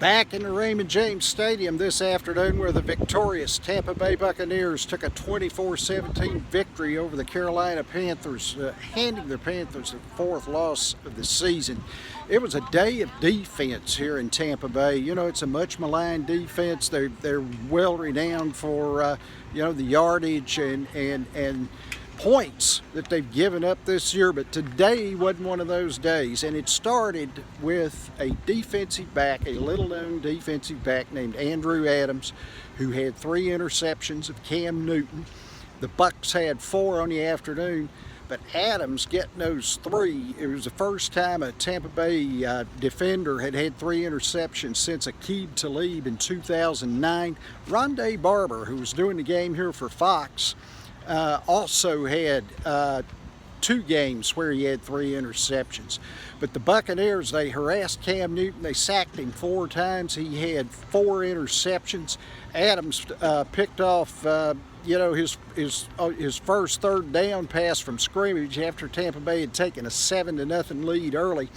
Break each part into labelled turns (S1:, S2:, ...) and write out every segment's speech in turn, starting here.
S1: Back in the Raymond James Stadium this afternoon, where the victorious Tampa Bay Buccaneers took a 24-17 victory over the Carolina Panthers, handing the Panthers the fourth loss of the season. It was a day of defense here in Tampa Bay. You know, it's a much maligned defense. They're well renowned for the yardage and points that they've given up this year, but today wasn't one of those days. And it started with a defensive back, a little-known defensive back named Andrew Adams, who had 3 interceptions of Cam Newton. The Bucs had 4 on the afternoon, but Adams getting those 3, it was the first time a Tampa Bay defender had had 3 interceptions since Aqib Talib in 2009. Rondé Barber, who was doing the game here for Fox, also had 2 games where he had 3 interceptions. But the Buccaneers, they harassed Cam Newton. They sacked him 4 times. He had 4 interceptions. Adams picked off his first third down pass from scrimmage after Tampa Bay had taken a 7-0 lead early.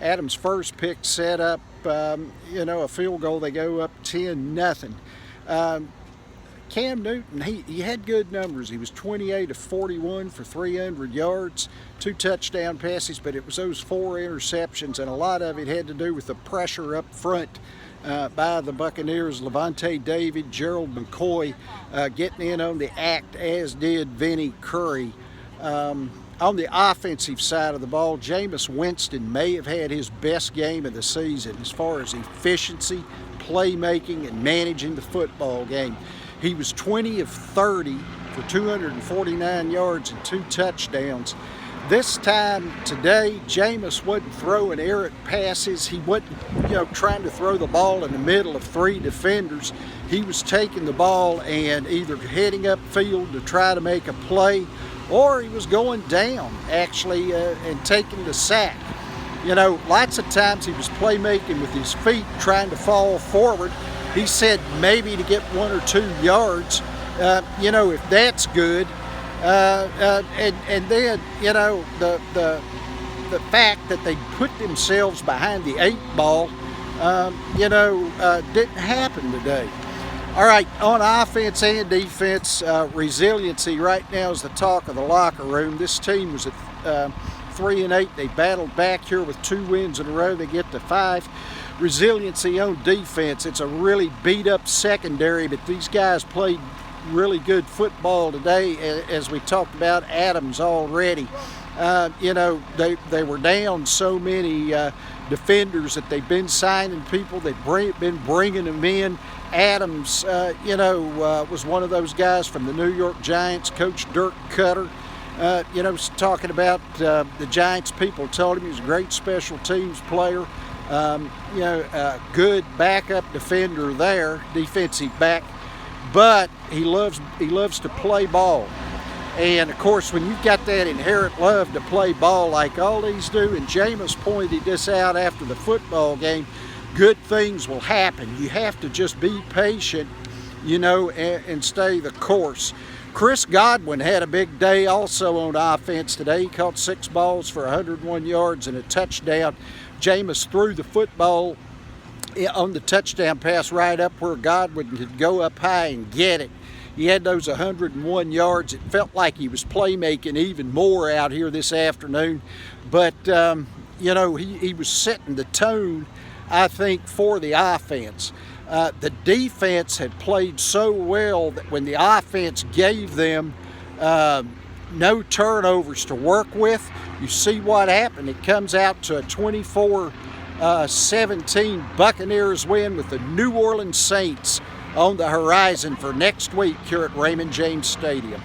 S1: Adams' first pick set up a field goal. They go up 10-0. Cam Newton, he had good numbers. He was 28 of 41 for 300 yards, 2 touchdown passes, but it was those 4 interceptions, and a lot of it had to do with the pressure up front by the Buccaneers. Levante David, Gerald McCoy getting in on the act, as did Vinny Curry. On the offensive side of the ball, Jameis Winston may have had his best game of the season as far as efficiency, playmaking, and managing the football game. He was 20 of 30 for 249 yards and 2 touchdowns. This time today, Jameis wasn't throwing errant passes. He wasn't, trying to throw the ball in the middle of 3 defenders. He was taking the ball and either heading upfield to try to make a play, or he was going down, actually, and taking the sack. Lots of times he was playmaking with his feet, trying to fall forward. He said maybe to get 1 or 2 yards, if that's good. And then, the fact that they put themselves behind the 8 ball, didn't happen today. All right, on offense and defense, resiliency right now is the talk of the locker room. This team was at 3-8. They battled back here with 2 wins in a row. They get to 5. Resiliency on defense. It's a really beat-up secondary, but these guys played really good football today, as we talked about Adams already. They were down so many defenders that they've been signing people. They've been bringing them in. Adams, was one of those guys from the New York Giants. Coach Dirk Cutter, talking about the Giants. People told him he was a great special teams player. Good backup defender there, defensive back, but he loves to play ball. And of course, when you've got that inherent love to play ball like all these do, and Jameis pointed this out after the football game, good things will happen. You have to just be patient, and stay the course. Chris Godwin had a big day also on offense today. He caught 6 balls for 101 yards and a touchdown. Jameis threw the football on the touchdown pass right up where Godwin could go up high and get it. He had those 101 yards. It felt like he was playmaking even more out here this afternoon. But, he was setting the tone, I think, for the offense. The defense had played so well that when the offense gave them no turnovers to work with, you see what happened. It comes out to a 24-17 Buccaneers win, with the New Orleans Saints on the horizon for next week here at Raymond James Stadium.